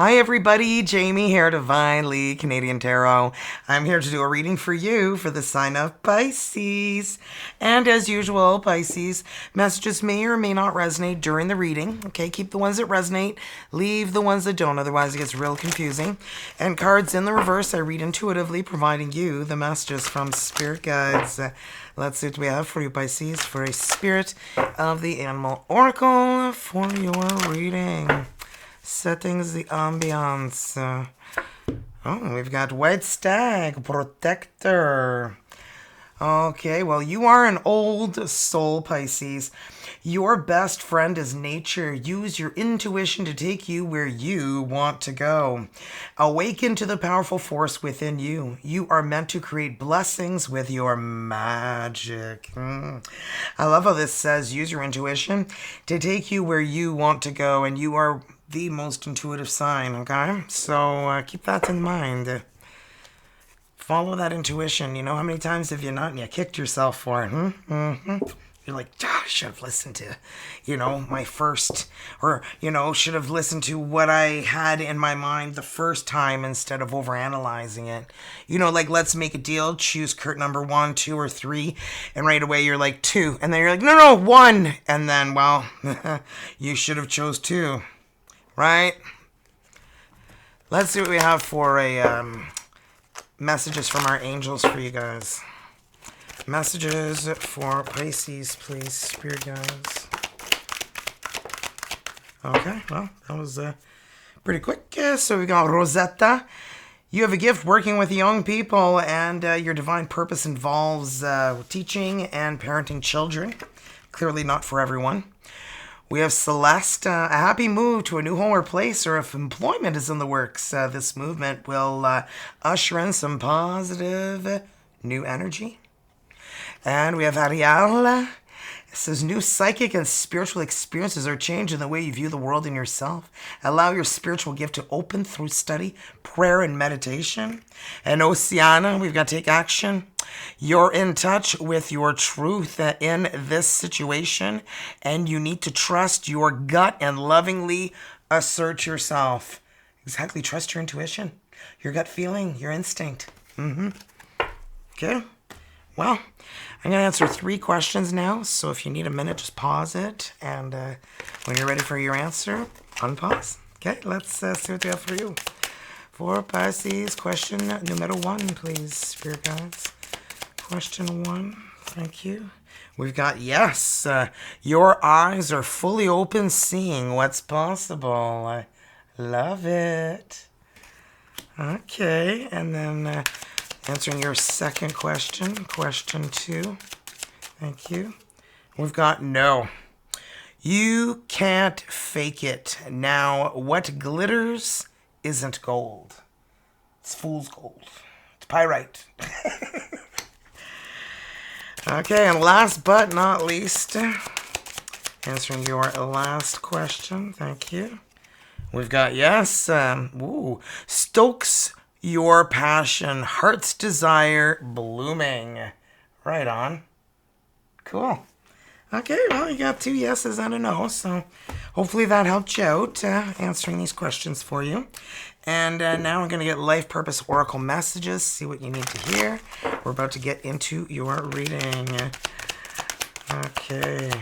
Hi everybody, Jamie here, Divinely Canadian Tarot. I'm here to do a reading for you for the sign of Pisces. And as usual, Pisces, messages may or may not resonate during the reading. Okay, keep the ones that resonate, leave the ones that don't, otherwise it gets real confusing. And cards in the reverse, I read intuitively, providing you the messages from spirit guides. Let's see what we have for you, Pisces, for a spirit of the animal oracle for your reading. Settings, the ambiance. We've got White Stag, Protector. Okay, well, you are an old soul, Pisces. Your best friend is nature. Use your intuition to take you where you want to go. Awaken to the powerful force within you. You are meant to create blessings with your magic. I love how this says, use your intuition to take you where you want to go, and you are the most intuitive sign, okay? So keep that in mind. Follow that intuition. You know, how many times have you not and you kicked yourself for it? You're like, I should have listened to, my first, or, should have listened to what I had in my mind the first time instead of overanalyzing it. Like, let's make a deal, choose Kurt number 1, 2, or 3, and right away you're like 2, and then you're like, no, 1, and then, well, you should have chose 2. Right? Let's see what we have for a messages from our angels for you guys. Messages for Pisces, please, spirit guides. Okay, well, that was pretty quick. So we got Rosetta. You have a gift working with young people, and your divine purpose involves teaching and parenting children. Clearly not for everyone. We have Celeste, a happy move to a new home or place, or if employment is in the works, this movement will usher in some positive new energy. And we have Ariel. It says, new psychic and spiritual experiences are changing the way you view the world and yourself. Allow your spiritual gift to open through study, prayer, and meditation. And Oceana, we've got to take action. You're in touch with your truth in this situation, and you need to trust your gut and lovingly assert yourself. Exactly, trust your intuition, your gut feeling, your instinct. Okay, well, I'm going to answer 3 questions now, so if you need a minute, just pause it, and when you're ready for your answer, unpause. Okay, let's see what we have for you. For Pisces, question number 1, please, spirit guides. Question 1, thank you. We've got yes. Your eyes are fully open, seeing what's possible. I love it. Okay, and then answering your second question, question 2. Thank you. We've got no. You can't fake it. Now, what glitters isn't gold. It's fool's gold. It's pyrite. Okay, and last but not least, answering your last question. Thank you. We've got yes. Stokes your passion, heart's desire, blooming. Right on. Cool. Okay, well, you got 2 yeses and a no, so hopefully that helped you out answering these questions for you. And now we're going to get life purpose oracle messages, see what you need to hear. We're about to get into your reading. Okay.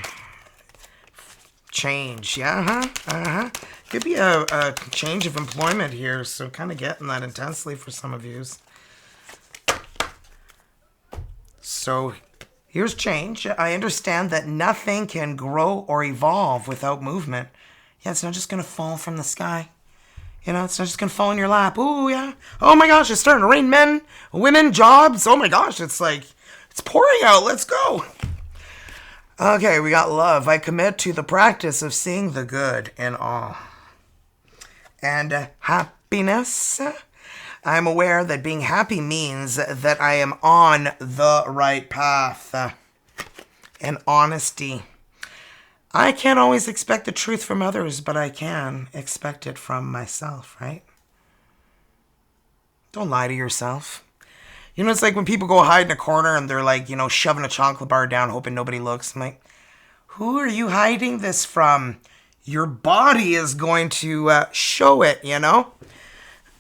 Change, yeah, Could be a change of employment here, so kind of getting that intensely for some of you. So here's change. I understand that nothing can grow or evolve without movement. Yeah, it's not just going to fall from the sky. It's not just going to fall in your lap. Ooh, yeah. Oh my gosh, it's starting to rain men, women, jobs. Oh my gosh, it's like, it's pouring out. Let's go. Okay, we got love. I commit to the practice of seeing the good in all. And happiness. I'm aware that being happy means that I am on the right path. And honesty. I can't always expect the truth from others, but I can expect it from myself, right? Don't lie to yourself. It's like when people go hide in a corner and they're like, shoving a chocolate bar down, hoping nobody looks. I'm like, who are you hiding this from? your body is going to show it, you know?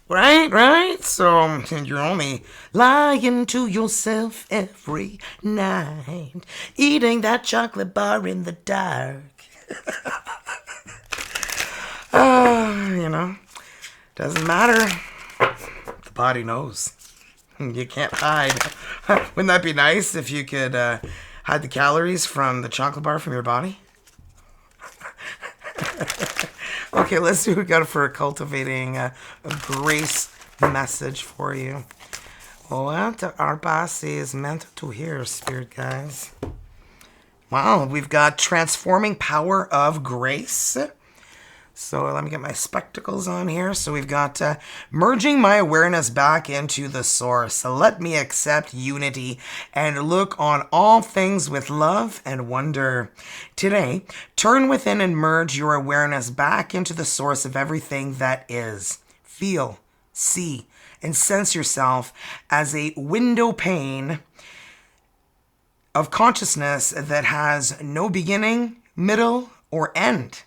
Right? So you're only lying to yourself every night, eating that chocolate bar in the dark. You know, doesn't matter. The body knows. You can't hide. Wouldn't that be nice if you could hide the calories from the chocolate bar from your body? Okay, let's see what we got for cultivating a grace message for you. What are Pisces meant to hear, spirit guys? Wow, we've got transforming power of grace. So let me get my spectacles on here. So we've got merging my awareness back into the source. So let me accept unity and look on all things with love and wonder. Today, turn within and merge your awareness back into the source of everything that is. Feel, see, and sense yourself as a window pane of consciousness that has no beginning, middle, or end.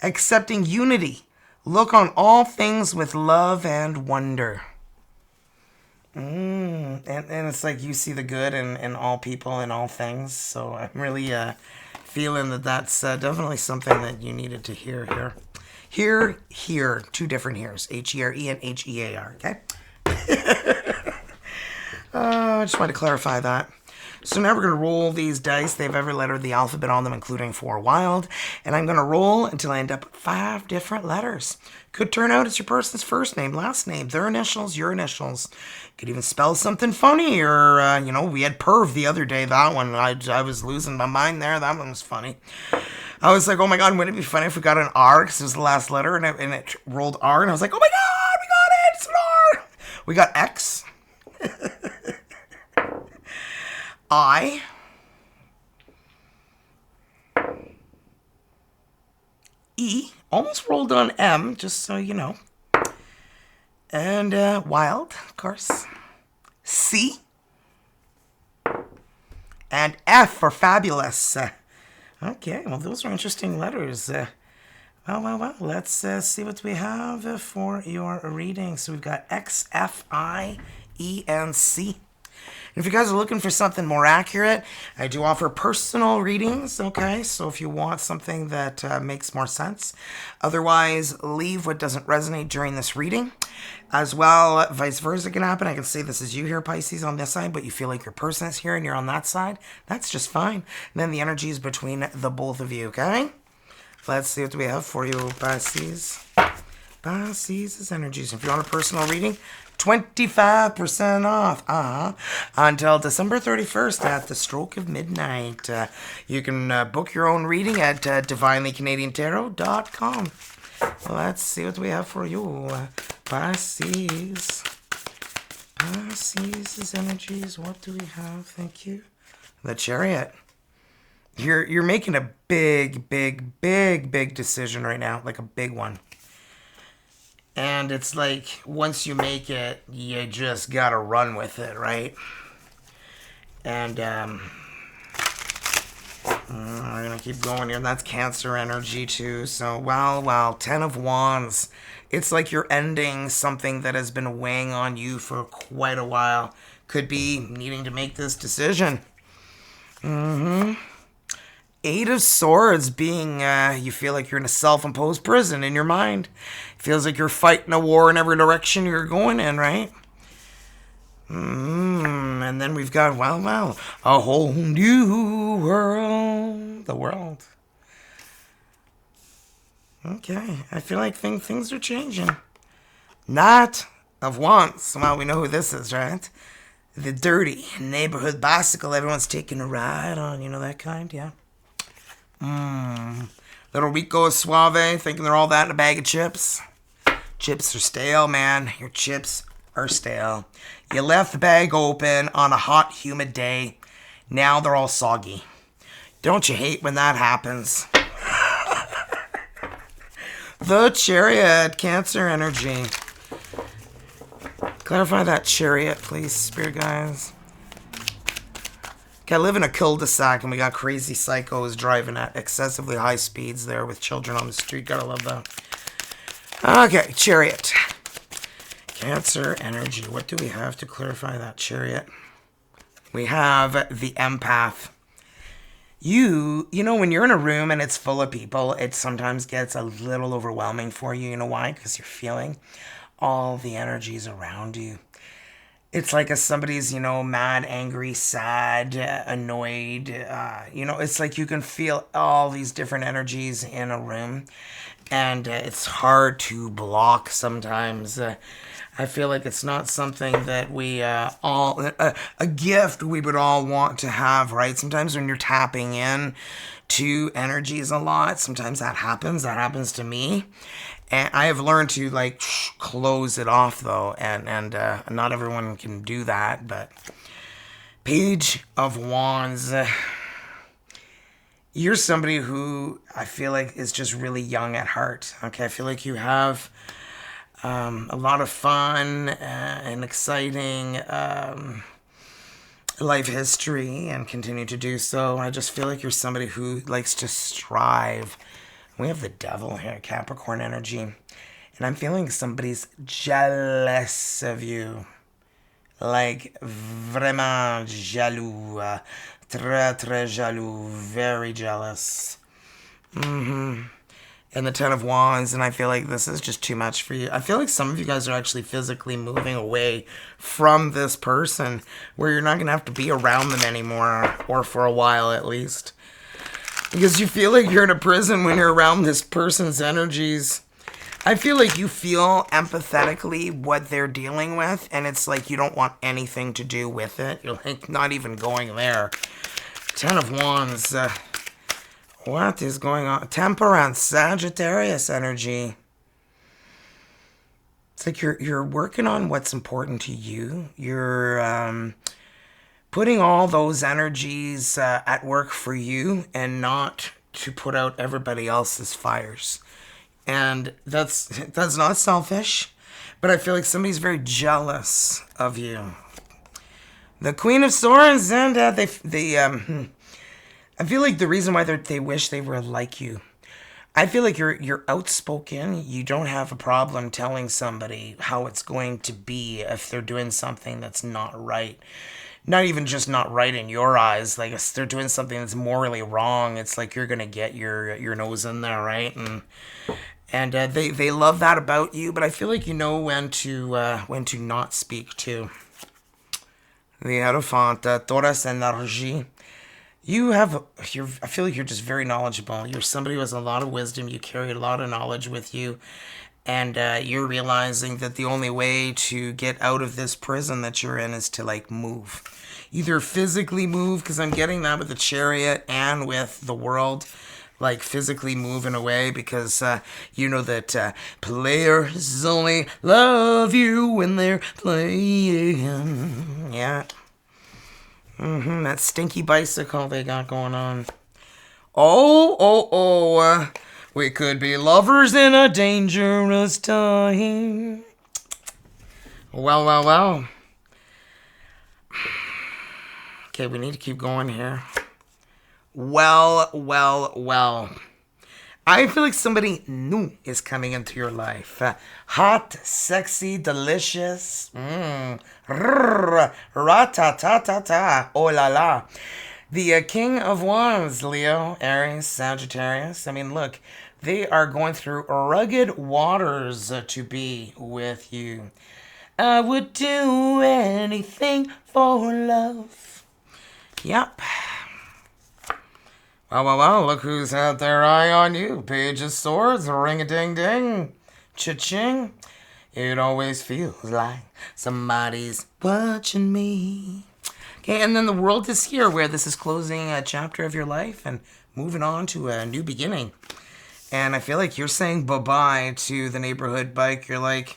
Accepting unity. Look on all things with love and wonder. And it's like you see the good in all people and all things. So I'm really feeling that that's definitely something that you needed to hear here. Here. Two different hears. H-E-R-E and H-E-A-R. Okay? I just wanted to clarify that. So now we're going to roll these dice. They have every letter of the alphabet on them, including 4 wild. And I'm going to roll until I end up with 5 different letters. Could turn out it's your person's first name, last name, their initials, your initials. Could even spell something funny. Or, we had perv the other day. That one, I was losing my mind there. That one was funny. I was like, oh my God, wouldn't it be funny if we got an R? Because it was the last letter and it rolled R. And I was like, oh my God, we got it. It's an R. We got X. I, E, almost rolled on M, just so you know, and wild, of course, C, and F for fabulous. Okay, well, those are interesting letters. Well, let's see what we have for your reading. So we've got X, F, I, E, and C. If you guys are looking for something more accurate, I do offer personal readings, okay? So if you want something that makes more sense. Otherwise, leave what doesn't resonate during this reading. As well, vice versa can happen. I can say this is you here, Pisces, on this side, but you feel like your person is here and you're on that side. That's just fine. And then the energy is between the both of you, okay? Let's see what we have for you, Pisces. Pisces' energies. If you want a personal reading, 25% off until December 31st at the stroke of midnight. You can book your own reading at divinelycanadiantarot.com. Let's see what we have for you, Pisces. Pisces' energies. What do we have? Thank you. The Chariot. You're making a big decision right now, like a big one. And it's like, once you make it, you just gotta run with it, right? And, we're gonna keep going here. That's Cancer energy, too. So, wow, 10 of Wands. It's like you're ending something that has been weighing on you for quite a while. Could be needing to make this decision. 8 of Swords being, you feel like you're in a self-imposed prison in your mind. It feels like you're fighting a war in every direction you're going in, right? And then we've got, well, a whole new world. The world. Okay, I feel like things are changing. Knight of Wands. Well, we know who this is, right? The dirty neighborhood bicycle everyone's taking a ride on. You know that kind, yeah? Little Rico Suave, thinking they're all that in a bag of chips. Chips are stale, man. Your chips are stale. You left the bag open on a hot, humid day. Now they're all soggy. Don't you hate when that happens? The Chariot, Cancer energy. Clarify that Chariot, please, spirit guys. I live in a cul-de-sac and we got crazy psychos driving at excessively high speeds there with children on the street. Gotta love that. Okay, Chariot. Cancer energy. What do we have to clarify that, Chariot? We have the empath. You know, when you're in a room and it's full of people, it sometimes gets a little overwhelming for you. You know why? Because you're feeling all the energies around you. It's like if somebody's, mad, angry, sad, annoyed. It's like you can feel all these different energies in a room. And it's hard to block sometimes. I feel like it's not something that we all, a gift we would all want to have, right? Sometimes when you're tapping in to energies a lot, sometimes that happens. That happens to me. And I have learned to close it off though, and not everyone can do that. But Page of Wands, you're somebody who I feel like is just really young at heart. Okay, I feel like you have a lot of fun and exciting life history, and continue to do so. I just feel like you're somebody who likes to strive. We have the Devil here, Capricorn energy. And I'm feeling somebody's jealous of you. Like, vraiment jaloux. Très, très jaloux. Very jealous. And the Ten of Wands, and I feel like this is just too much for you. I feel like some of you guys are actually physically moving away from this person, where you're not going to have to be around them anymore, or for a while at least. Because you feel like you're in a prison when you're around this person's energies. I feel like you feel empathetically what they're dealing with, and it's like you don't want anything to do with it. You're like not even going there. Ten of Wands. What is going on? Temperance, Sagittarius energy. It's like you're working on what's important to you. You're putting all those energies at work for you, and not to put out everybody else's fires. And that's not selfish, but I feel like somebody's very jealous of you. The Queen of Swords, and I feel like the reason why they wish they were like you. I feel like you're outspoken. You don't have a problem telling somebody how it's going to be if they're doing something that's not right. Not even just not right in your eyes. Like if they're doing something that's morally wrong, it's like you're gonna get your nose in there, right? And they love that about you. But I feel like you know when to not speak to. The Hierophant, Taurus energy. I feel like you're just very knowledgeable. You're somebody who has a lot of wisdom. You carry a lot of knowledge with you. And you're realizing that the only way to get out of this prison that you're in is to move. Either physically move, because I'm getting that with the Chariot and with the World. Like physically moving away, because you know that players only love you when they're playing. Yeah. That stinky bicycle they got going on. Oh. We could be lovers in a dangerous time. Well. Okay, we need to keep going here. Well. I feel like somebody new is coming into your life. Hot, sexy, delicious. Ra-ta-ta-ta-ta. Oh la la. The King of Wands, Leo, Aries, Sagittarius. I mean, look, they are going through rugged waters to be with you. I would do anything for love. Yep. Well, look who's had their eye on you. Page of Swords, ring-a-ding-ding, cha-ching. It always feels like somebody's watching me. Okay, and then the World is here, where this is closing a chapter of your life and moving on to a new beginning. And I feel like you're saying bye-bye to the neighborhood bike. You're like,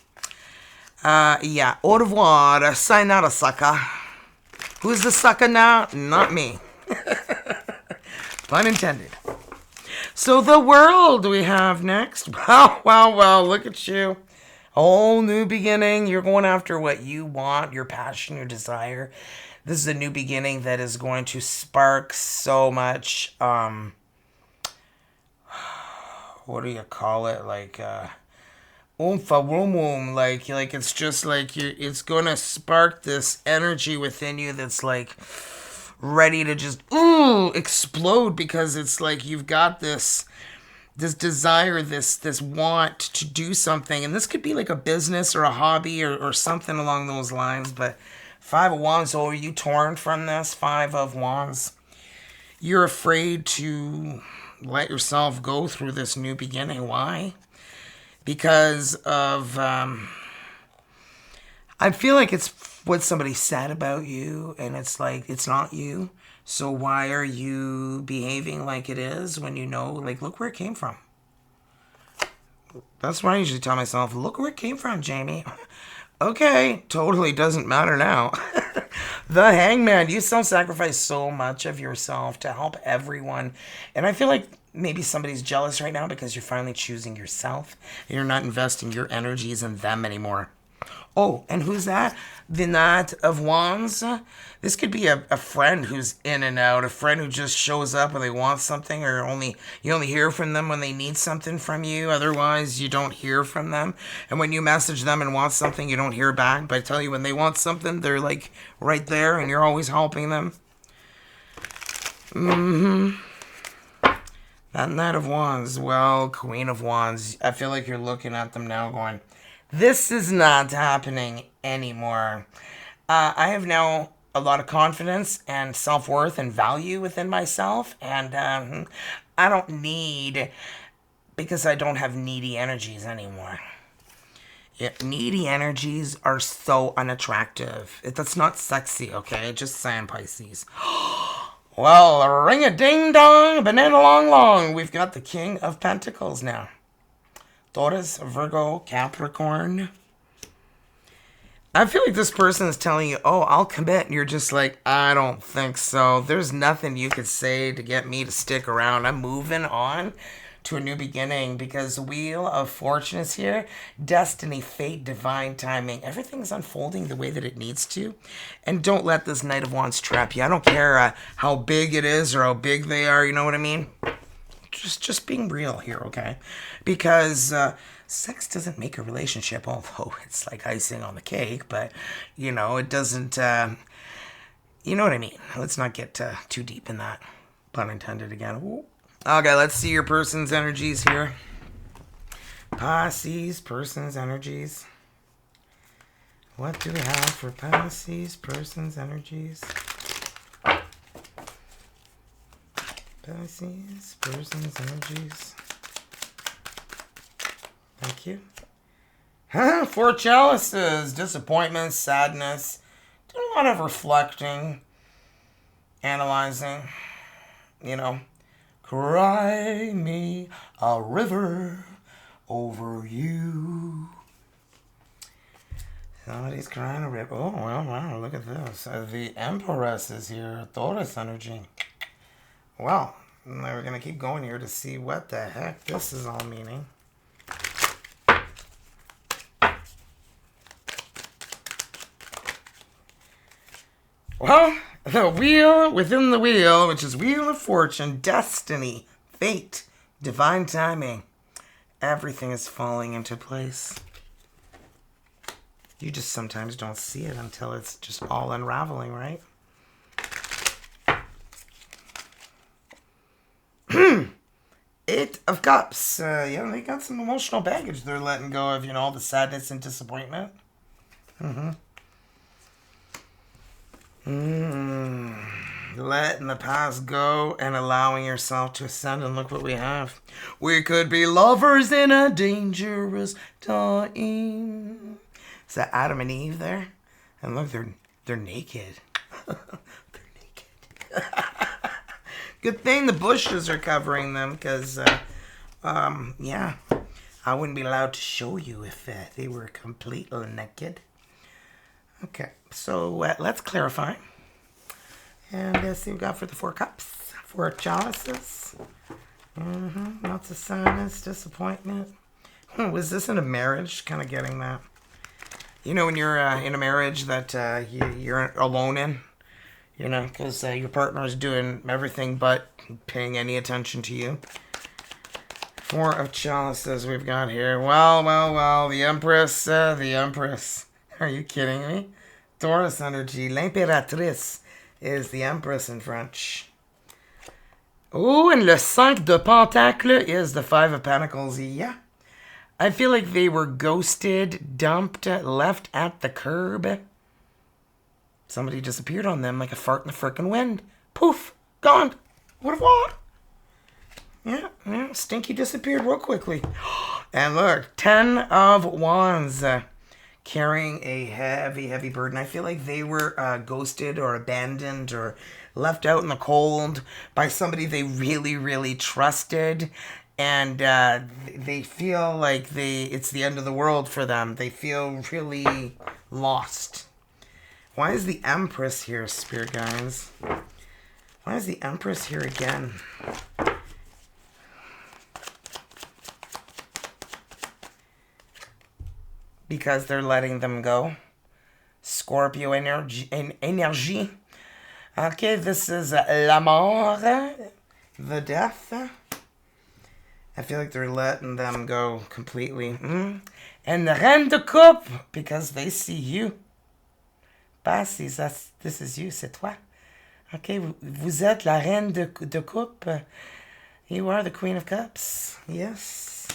yeah, au revoir, sayonara, sucker. Who's the sucker now? Not me. Pun intended. So the World we have next. Wow, look at you. A whole new beginning. You're going after what you want, your passion, your desire. this is a new beginning that is going to spark so much, what do you call it? Like, oomfa woom, like it's just like it's gonna spark this energy within you that's like ready to just explode, because it's like you've got this desire, this want to do something, and this could be like a business or a hobby or something along those lines. But Five of Wands, are you torn from this? Five of Wands, you're afraid to let yourself go through this new beginning. Why? Because of I feel like it's what somebody said about you, and it's like it's not you. So why are you behaving like it is when you know, like, look where it came from? That's what I usually tell myself. Look where it came from, Jamie. Okay, totally doesn't matter now. The Hangman, you self-sacrifice so much of yourself to help everyone. And I feel like maybe somebody's jealous right now because you're finally choosing yourself. And you're not investing your energies in them anymore. Oh, and who's that? The Knight of Wands. This could be a friend who's in and out, a friend who just shows up when they want something, or you only hear from them when they need something from you. Otherwise, you don't hear from them. And when you message them and want something, you don't hear back. But I tell you, when they want something, they're like right there, and you're always helping them. That Knight of Wands. Well, Queen of Wands. I feel like you're looking at them now going, this is not happening anymore. I have now a lot of confidence and self-worth and value within myself. And I don't need, because I don't have needy energies anymore. Yeah, needy energies are so unattractive. That's not sexy, okay? Just saying, Pisces. Well, ring-a-ding-dong, banana-long-long. We've got the King of Pentacles now. Taurus, Virgo, Capricorn. I feel like this person is telling you, oh, I'll commit. And you're just like, I don't think so. There's nothing you could say to get me to stick around. I'm moving on to a new beginning, because the Wheel of Fortune is here. Destiny, fate, divine timing. Everything's unfolding the way that it needs to. And don't let this Knight of Wands trap you. I don't care how big it is or how big they are. You know what I mean? Just being real here, okay? Because sex doesn't make a relationship, although it's like icing on the cake. But, you know, it doesn't, you know what I mean? Let's not get too deep in that. Pun intended again. Ooh. Okay, let's see your person's energies here. Pisces, person's energies. What do we have for Pisces, person's energies? Pisces, person's energies. Thank you. Four chalices. Disappointment, sadness. Doing a lot of reflecting, analyzing. You know, cry me a river over you. Somebody's crying a river. Oh, well, wow, look at this. The Empress is here. Taurus energy. Well, we're going to keep going here to see what the heck this is all meaning. Well, the wheel within the wheel, which is Wheel of Fortune, destiny, fate, divine timing. Everything is falling into place. You just sometimes don't see it until it's just all unraveling, right? Eight of Cups. Yeah, they got some emotional baggage they're letting go of, you know, all the sadness and disappointment. Letting the past go and allowing yourself to ascend. And look what we have. We could be lovers in a dangerous time. Is that Adam and Eve there? And look, they're naked. They're naked. Good thing the bushes are covering them, because, yeah, I wouldn't be allowed to show you if they were completely naked. Okay, so let's clarify. And let's see what we got for the Four Cups. Four chalices. Lots of sadness, disappointment. Was this in a marriage? Kind of getting that. You know, when you're in a marriage that you're alone in, You know, because your partner is doing everything but paying any attention to you. Four of Chalices we've got here. Well, well, well. The Empress. The Empress. Are you kidding me? Taurus energy. L'Impératrice is the Empress in French. Oh, and le 5 de Pentacle is the 5 of Pentacles. Yeah. I feel like they were ghosted, dumped, left at the curb. Somebody disappeared on them like a fart in the frickin' wind. Poof. Gone. What? Yeah. Stinky disappeared real quickly. And look, 10 of Wands. Carrying a heavy, heavy burden. I feel like they were ghosted or abandoned or left out in the cold by somebody they really, really trusted. And they feel like it's the end of the world for them. They feel really lost. Why is the Empress here, Spirit Guides? Why is the Empress here again? Because they're letting them go. Scorpio energy. Okay, this is la mort, the death. I feel like they're letting them go completely. And the Reine de Coupe, because they see you. Pisces, this is you, c'est toi. Okay, vous êtes la Reine de Coupe. You are the Queen of Cups. Yes.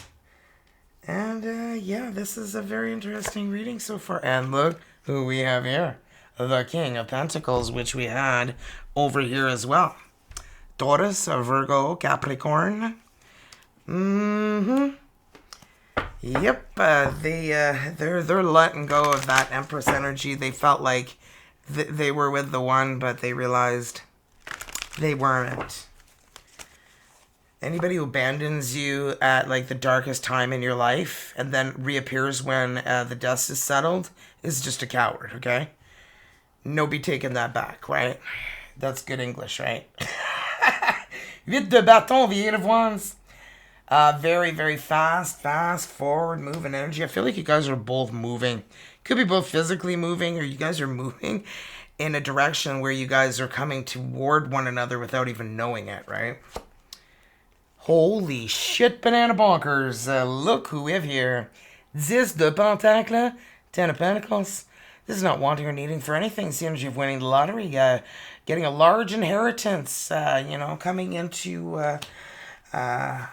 And, yeah, this is a very interesting reading so far. And look who we have here. The King of Pentacles, which we had over here as well. Taurus, Virgo, Capricorn. Yep, they're letting go of that Empress energy. They felt like they were with the one, but they realized they weren't. Anybody who abandons you at like the darkest time in your life and then reappears when the dust is settled is just a coward, okay? Nobody taking that back, right? That's good English, right? Huit de bâton, the 8 of Wands. Very, very fast, forward moving energy. I feel like you guys are both moving. Could be both physically moving or you guys are moving in a direction where you guys are coming toward one another without even knowing it, right? Holy shit, banana bonkers. Look who we have here. 10 de Pentacle, 10 of Pentacles. This is not wanting or needing for anything. It's the energy of winning the lottery, getting a large inheritance, coming into a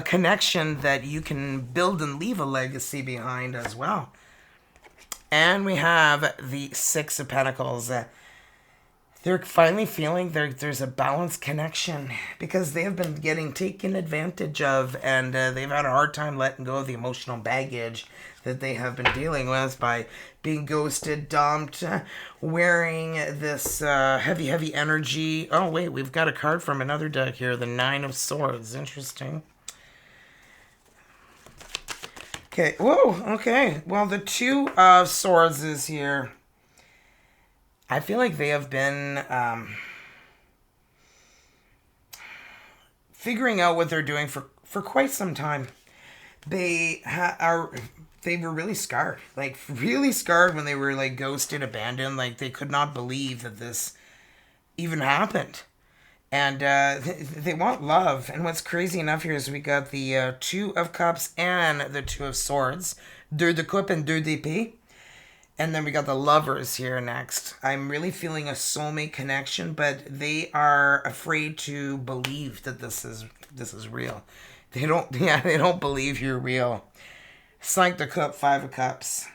connection that you can build and leave a legacy behind as well. And we have the 6 of Pentacles. They're finally feeling there's a balanced connection because they have been getting taken advantage of and they've had a hard time letting go of the emotional baggage that they have been dealing with by being ghosted, dumped, wearing this heavy energy. Oh, wait, we've got a card from another deck here, the 9 of Swords. Interesting. Okay, whoa, okay. Well, the 2 of Swords is here. I feel like they have been figuring out what they're doing for quite some time. They were really scarred. Like, really scarred when they were, like, ghosted, abandoned. Like, they could not believe that this even happened. And they want love. And what's crazy enough here is we got the 2 of Cups and the 2 of Swords. 2 de Coupe and 2 d'épée. And then we got the Lovers here next. I'm really feeling a soulmate connection, but they are afraid to believe that this is real. They don't believe you're real. 5 de Coupe, 5 of Cups.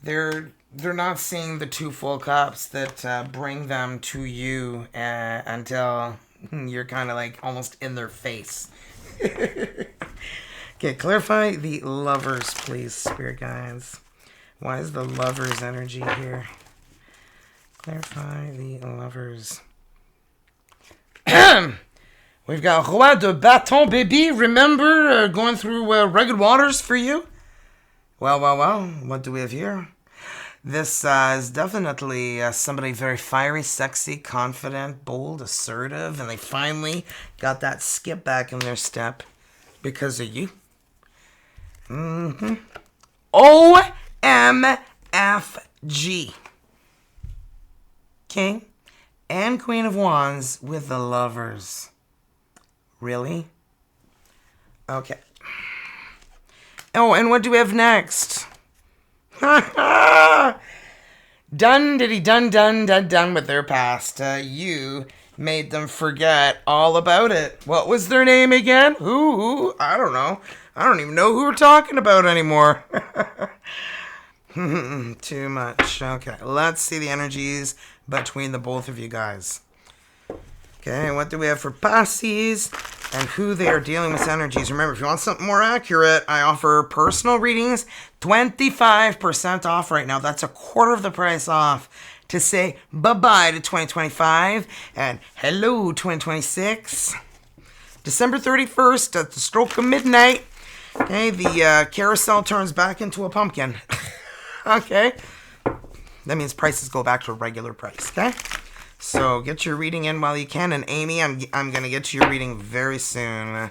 They're not seeing the 2 full cups that bring them to you until you're kind of like almost in their face. Okay, clarify the Lovers, please, Spirit Guides. Why is the Lovers energy here? Clarify the Lovers. We've got Roi de Bâton, baby. Remember going through rugged waters for you? Well. What do we have here? This is definitely somebody very fiery, sexy, confident, bold, assertive, and they finally got that skip back in their step because of you. OMFG. King and Queen of Wands with the Lovers. Really? Okay. Oh, and what do we have next? Done diddy done with their past. You made them forget all about it. What was their name again? Who? I don't know. I don't even know who we're talking about anymore. Too much. Okay, let's see the energies between the both of you guys. Okay, what do we have for Pisces and who they are dealing with energies? Remember, if you want something more accurate, I offer personal readings, 25% off right now. That's a quarter of the price off to say bye-bye to 2025 and hello 2026. December 31st at the stroke of midnight, okay, the carousel turns back into a pumpkin. Okay, that means prices go back to a regular price, okay? So get your reading in while you can. And Amy, I'm going to get to your reading very soon.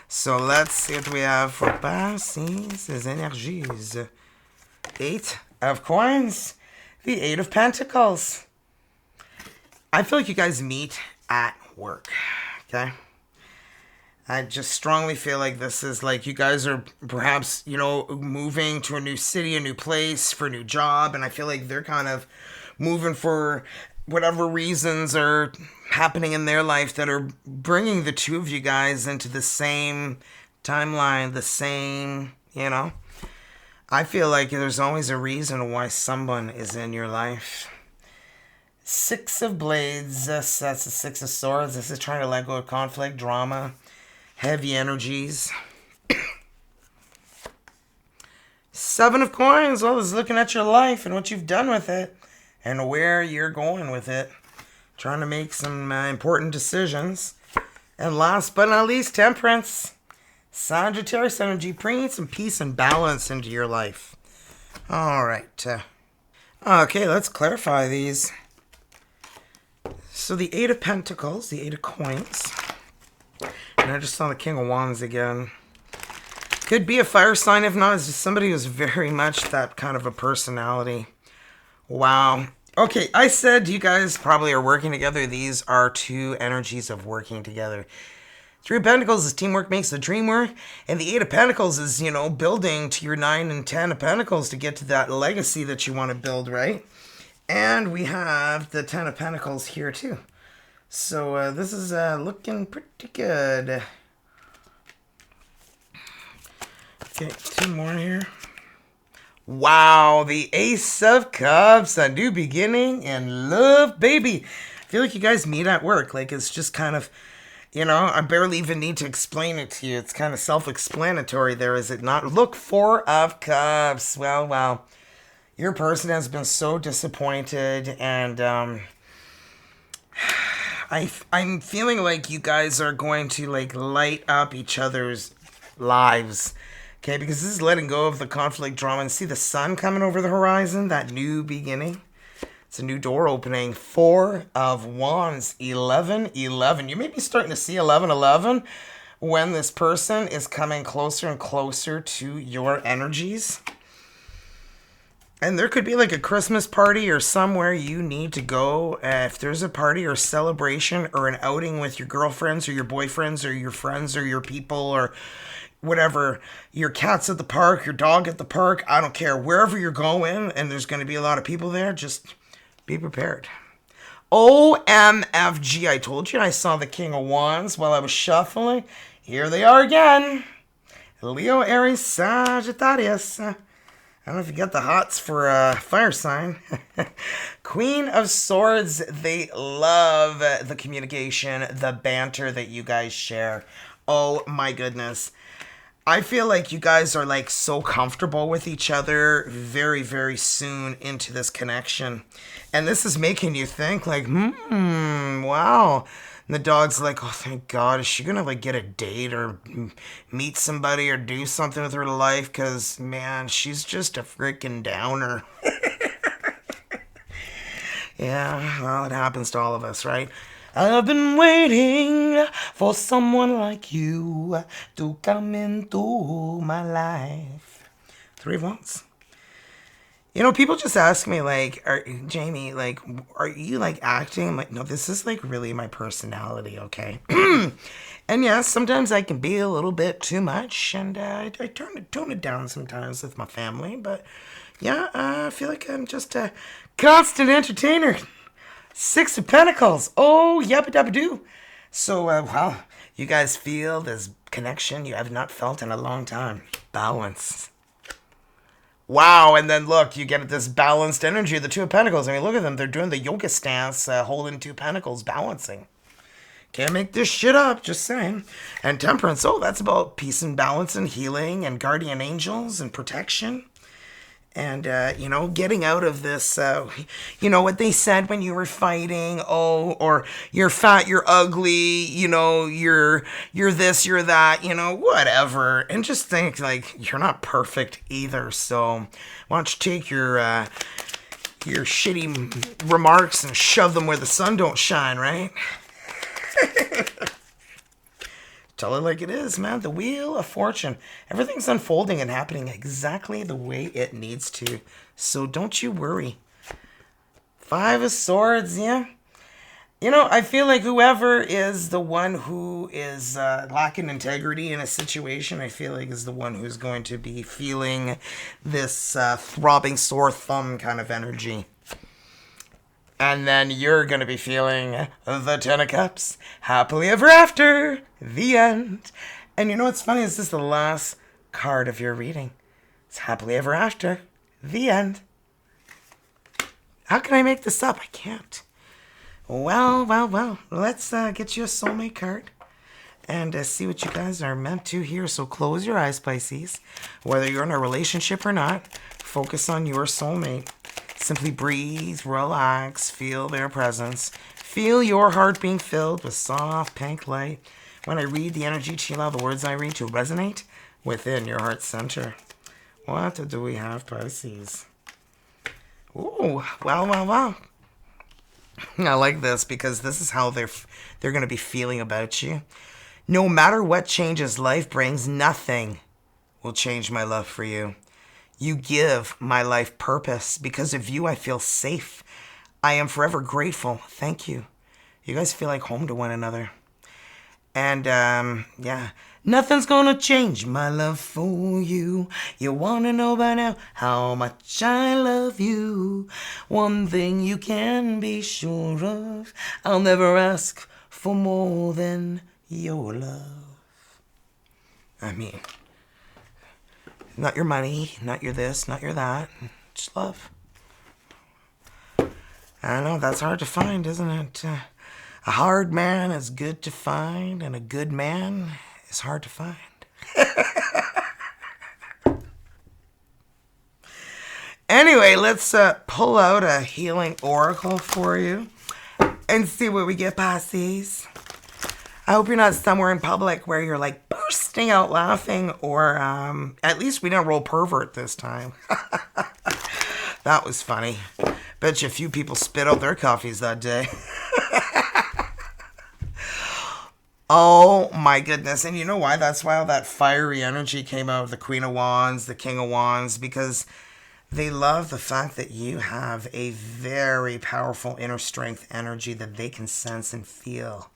So let's see what we have for Pisces' energies. 8 of Coins. The 8 of Pentacles. I feel like you guys meet at work. Okay? I just strongly feel like this is like you guys are perhaps, moving to a new city, a new place for a new job. And I feel like they're kind of moving for whatever reasons are happening in their life that are bringing the two of you guys into the same timeline, the same, I feel like there's always a reason why someone is in your life. 6 of Blades, that's the 6 of Swords. This is trying to let go of conflict, drama, heavy energies. 7 of Coins, well, is looking at your life and what you've done with it. And where you're going with it. Trying to make some important decisions. And last but not least, Temperance. Sagittarius energy, bringing some peace and balance into your life. All right. Okay, let's clarify these. So the 8 of Pentacles, the 8 of Coins. And I just saw the King of Wands again. Could be a fire sign. If not, it's just somebody who's very much that kind of a personality. Wow. Okay, I said you guys probably are working together. These are 2 energies of working together. 3 of Pentacles is teamwork makes the dream work. And the 8 of Pentacles is, building to your 9 and 10 of Pentacles to get to that legacy that you want to build, right? And we have the 10 of Pentacles here too. So this is looking pretty good. Okay, 2 more here. Wow, the Ace of Cups, a new beginning and love, baby. I feel like you guys meet at work. Like, it's just kind of, I barely even need to explain it to you. It's kind of self-explanatory there, is it not? Look, 4 of Cups. Well, your person has been so disappointed, and I'm feeling like you guys are going to, light up each other's lives. Okay, because this is letting go of the conflict drama. And see the sun coming over the horizon? That new beginning. It's a new door opening. 4 of Wands. 11-11. You may be starting to see 11-11 when this person is coming closer and closer to your energies. And there could be like a Christmas party or somewhere you need to go. If there's a party or celebration or an outing with your girlfriends or your boyfriends or your friends or your people or whatever, your cat's at the park, your dog at the park, I don't care. Wherever you're going and there's going to be a lot of people there, just be prepared. OMFG, I told you I saw the King of Wands while I was shuffling. Here they are again. Leo, Aries, Sagittarius. I don't know if you got the hots for a fire sign. Queen of Swords, they love the communication, the banter that you guys share. Oh my goodness. I feel like you guys are so comfortable with each other very, very soon into this connection. And this is making you think wow. And the dog's like, oh, thank God. Is she going to get a date or meet somebody or do something with her life? Because, man, she's just a freaking downer. Yeah, well, it happens to all of us, right? I've been waiting for someone like you to come into my life. 3 of Wands. People just ask me, like, Jamie, like, are you, like, acting? I'm like, no, this is, like, really my personality, okay? And yes, sometimes I can be a little bit too much, and I tone it down sometimes with my family, but yeah, I feel like I'm just a constant entertainer. Six of Pentacles. Oh, yabba dabba doo. So, wow, you guys feel this connection you have not felt in a long time. Balance. Wow, and then look, you get this balanced energy of the Two of Pentacles. I mean, look at them. They're doing the yoga stance, holding two pentacles, balancing. Can't make this shit up, just saying. And Temperance, oh, that's about peace and balance and healing and guardian angels and protection. And, getting out of this, what they said when you were fighting, oh, or you're fat, you're ugly, you're this, you're that, whatever. And just think, like, you're not perfect either. So why don't you take your shitty remarks and shove them where the sun don't shine, right? Tell it like it is, man. The Wheel of Fortune. Everything's unfolding and happening exactly the way it needs to. So don't you worry. Five of Swords, yeah. I feel like whoever is the one who is lacking integrity in a situation, I feel like is the one who's going to be feeling this throbbing sore thumb kind of energy. And then you're going to be feeling the Ten of Cups. Happily ever after. The end. And you know what's funny? Is this the last card of your reading? It's happily ever after. The end. How can I make this up? I can't. Well. Let's get you a soulmate card. And see what you guys are meant to here. So close your eyes, Pisces. Whether you're in a relationship or not, focus on your soulmate. Simply breathe, relax, feel their presence. Feel your heart being filled with soft pink light. When I read the energy to allow the words I read to resonate within your heart center. What do we have, Pisces? Ooh, wow. I like this because this is how they're going to be feeling about you. No matter what changes life brings, nothing will change my love for you. You give my life purpose. Because of you, I feel safe. I am forever grateful. Thank you. You guys feel like home to one another. And, yeah. Nothing's gonna change my love for you. You wanna know by now how much I love you. One thing you can be sure of. I'll never ask for more than your love. I mean... not your money, not your this, not your that. Just love. I know, that's hard to find, isn't it? A hard man is good to find, and a good man is hard to find. Anyway, let's pull out a healing oracle for you and see what we get, Pisces. I hope you're not somewhere in public where you're like bursting out laughing, or at least we didn't roll pervert this time. That was funny. Bet you a few people spit out their coffees that day. Oh my goodness. And you know why? That's why all that fiery energy came out of the Queen of Wands, the King of Wands, because they love the fact that you have a very powerful inner strength energy that they can sense and feel.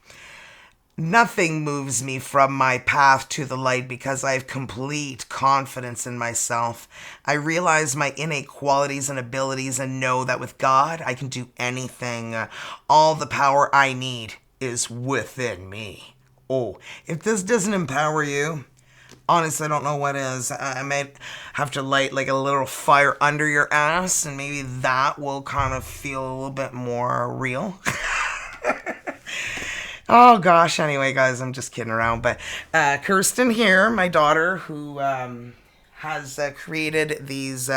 Nothing moves me from my path to the light because I have complete confidence in myself. I realize my innate qualities and abilities and know that with God, I can do anything. All the power I need is within me. Oh, if this doesn't empower you, honestly, I don't know what is. I might have to light like a little fire under your ass, and maybe that will kind of feel a little bit more real. Oh gosh, anyway guys, I'm just kidding around, but Kirsten here, my daughter, who has created these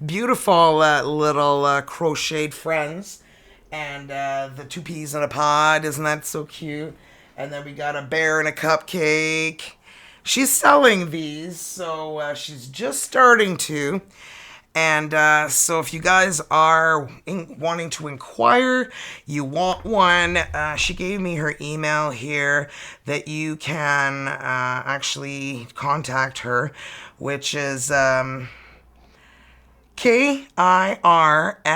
beautiful little crocheted friends, and the two peas in a pod, isn't that so cute? And then we got a bear and a cupcake. She's selling these, so she's just starting to. And so if you guys are wanting to inquire, you want one, she gave me her email here that you can actually contact her, which is Karen KIRSTEN.PRINZ,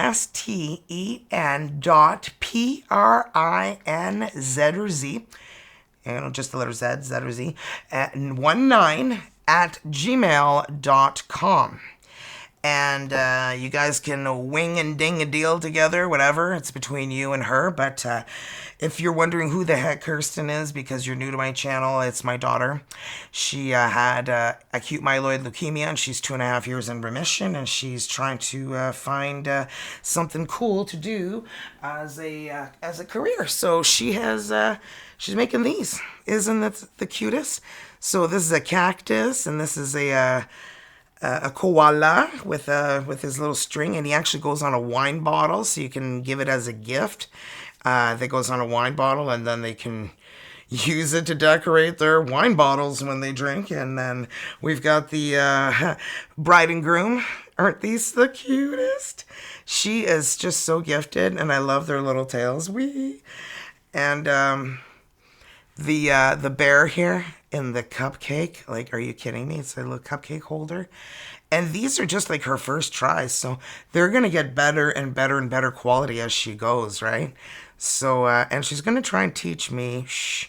just the letter Z, Z or Z, at 19 at gmail.com. And you guys can wing and ding a deal together, whatever. It's between you and her. But if you're wondering who the heck Kirsten is because you're new to my channel, it's my daughter. She had acute myeloid leukemia, and she's 2.5 years in remission, and she's trying to find something cool to do as a career. So she's making these. Isn't that the cutest? So this is a cactus, and this is a koala with his little string, and he actually goes on a wine bottle, so you can give it as a gift. That goes on a wine bottle, and then they can use it to decorate their wine bottles when they drink. And then we've got the bride and groom. Aren't these the cutest? She is just so gifted, and I love their little tails. And the bear here in the cupcake, like, are you kidding me? It's a little cupcake holder. And these are just like her first tries, so they're going to get better and better and better quality as she goes, right? So, and she's going to try and teach me. Shh.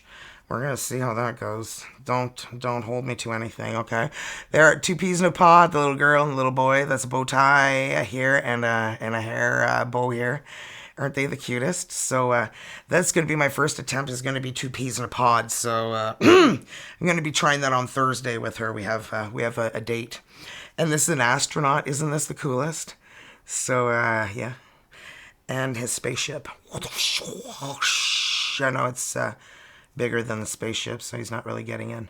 We're going to see how that goes. Don't hold me to anything, okay? There are 2 peas in a pod, the little girl and the little boy. That's a bow tie here and a hair bow here. Aren't they the cutest? So that's going to be my first attempt, is going to be 2 peas in a pod. So I'm going to be trying that on Thursday with her. We have a date. And this is an astronaut. Isn't this the coolest? So, yeah. And his spaceship. I know it's bigger than the spaceship, so he's not really getting in.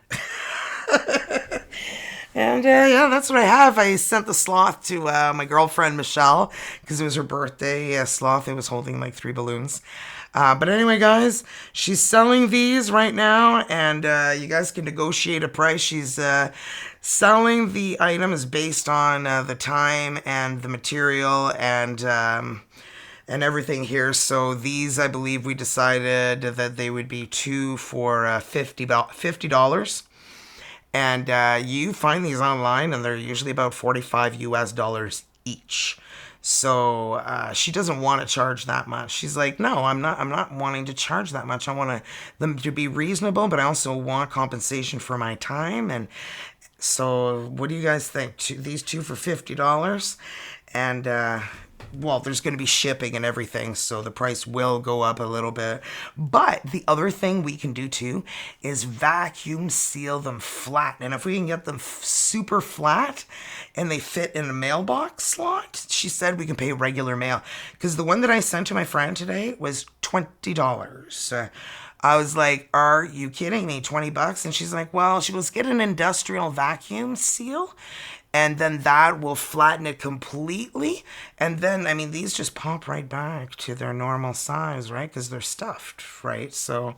And yeah, that's what I have. I sent the sloth to my girlfriend, Michelle, because it was her birthday. Sloth, it was holding like 3 balloons. But anyway, guys, she's selling these right now, and you guys can negotiate a price. She's selling the items based on the time and the material and everything here. So these, I believe we decided that they would be 2 for $50. And you find these online, and they're usually about $45 US each. So she doesn't want to charge that much. She's like, no, I'm not wanting to charge that much. I want them to be reasonable, but I also want compensation for my time. And so what do you guys think? These 2 for $50, and well, there's going to be shipping and everything, so the price will go up a little bit. But the other thing we can do too is vacuum seal them flat. And if we can get them super flat and they fit in a mailbox slot, she said we can pay regular mail. Because the one that I sent to my friend today was $20. I was like, are you kidding me? $20? And she's like, well, she was get an industrial vacuum seal, and then that will flatten it completely. And then, I mean, these just pop right back to their normal size, right? Because they're stuffed, right? So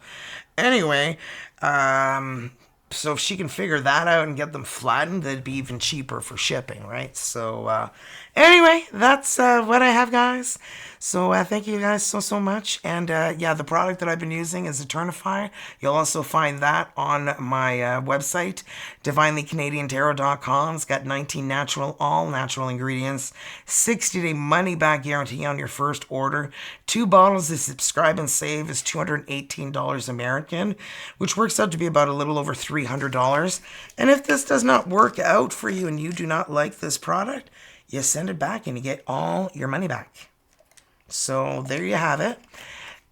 anyway, so if she can figure that out and get them flattened, that'd be even cheaper for shipping, right? So anyway, that's what I have, guys. So thank you guys so much. And yeah, the product that I've been using is Eternafy. You'll also find that on my website, divinelycanadiantarot.com. It's got 19 all natural ingredients, 60-day money-back guarantee on your first order. 2 bottles to subscribe and save is $218 American, which works out to be about a little over $300. And if this does not work out for you and you do not like this product, you send it back and you get all your money back. So there you have it.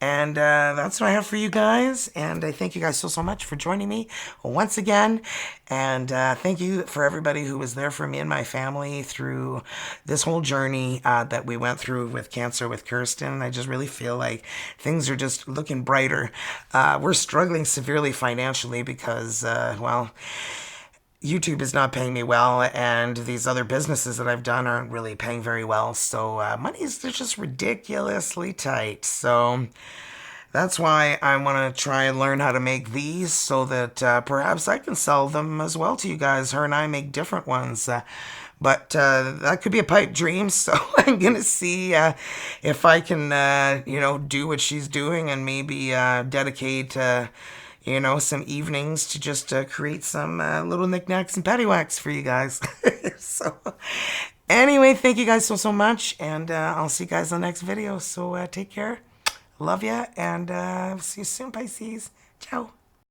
And that's what I have for you guys. And I thank you guys so much for joining me once again. And thank you for everybody who was there for me and my family through this whole journey that we went through with cancer with Kirsten. I just really feel like things are just looking brighter. We're struggling severely financially because, well, YouTube is not paying me well, and these other businesses that I've done aren't really paying very well. So money's just ridiculously tight. So that's why I want to try and learn how to make these so that perhaps I can sell them as well to you guys. Her and I make different ones. But that could be a pipe dream, so I'm going to see if I can, you know, do what she's doing and maybe dedicate you know, some evenings to just create some little knickknacks and paddywhacks for you guys. So Anyway, thank you guys so much, and I'll see you guys in the next video. So take care. Love ya, and see you soon, Pisces. Ciao.